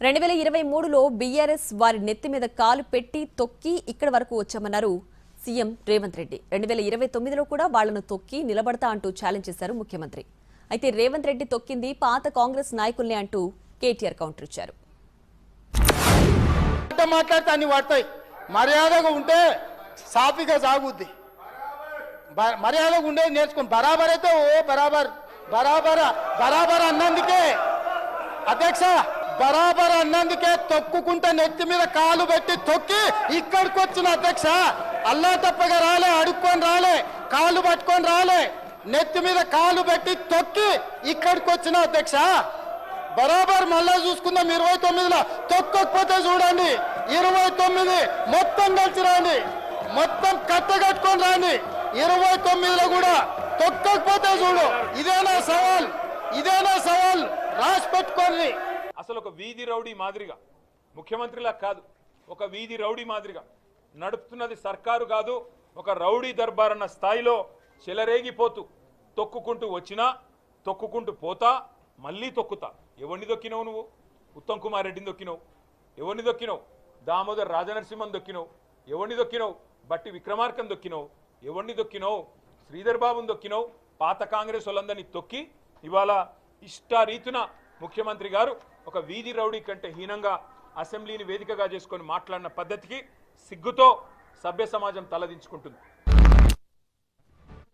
2023లో BRS వారి నెత్తి మీద కాలు పెట్టి తొక్కి ఇక్కడి వరకు వచ్చామన్నారు సీఎం రేవంత్ రెడ్డి. 2029లో కూడా వాళ్లను తొక్కి నిలబడతా అంటూ ఛాలెంజ్ చేశారు ముఖ్యమంత్రి. అయితే రేవంత్ రెడ్డి తొక్కింది పాత కాంగ్రెస్ నాయకుల్నే అంటూ కేటీఆర్ కౌంటర్ ఇచ్చారు. మాట్లాడితే అన్ని వాడతాయి. మర్యాదగా ఉంటే సాఫీగా సాగుద్ది. మర్యాదగా ఉండే నేర్చుకుని బరాబర్ అయితే బరాబర్ అన్నందుకే అధ్యక్ష బరాబర్ అన్నందుకే తొక్కుకుంటే నెత్తి మీద కాలు పెట్టి తొక్కి ఇక్కడికి వచ్చిన అధ్యక్ష. అల్లా తప్పగా రాలే, అడుక్కొని రాలే, కాలు పట్టుకొని రాలే, నెత్తి మీద కాలు పెట్టి తొక్కి ఇక్కడికి వచ్చిన అధ్యక్ష. బరాబర్ మళ్ళా చూసుకుందాం. 29లో తొక్కకపోతే చూడండి, 29 మొత్తం కలిసి రాండి, మొత్తం కట్టగట్టుకొని రాండి. 29లో కూడా తొక్కకపోతే చూడు. ఇదేనా సవాల్ రాసి పెట్టుకోండి. అసలు ఒక వీధి రౌడీ మాదిరిగా ముఖ్యమంత్రిలా కాదు, ఒక వీధి రౌడీ మాదిరిగా నడుపుతున్నది సర్కారు కాదు, ఒక రౌడీ దర్బార్ అన్న స్థాయిలో చెలరేగిపోతూ తొక్కుకుంటూ వచ్చినా తొక్కుకుంటూ పోతా మళ్ళీ తొక్కుతా. ఎవరిని దొక్కినవు నువ్వు? ఉత్తమ్ కుమార్ రెడ్డిని దొక్కినవు. ఎవరిని దొక్కినవు? దామోదర్ రాజనరసింహన్ దొక్కినవు. ఎవరిని దొక్కినవు? బట్టి విక్రమార్కన్ దొక్కినవు. ఎవరిని దొక్కినవు? శ్రీధర్ బాబుని దొక్కినవు. పాత కాంగ్రెస్ వాళ్ళందరినీ తొక్కి ఇవాళ ఇష్టారీతున ముఖ్యమంత్రి గారు ఒక వీధి రౌడీ కంటే హీనంగా అసెంబ్లీని వేదికగా చేసుకొని మాట్లాడిన పద్ధతికి సిగ్గుతో సభ్య సమాజం తలదించుకుంటుంది.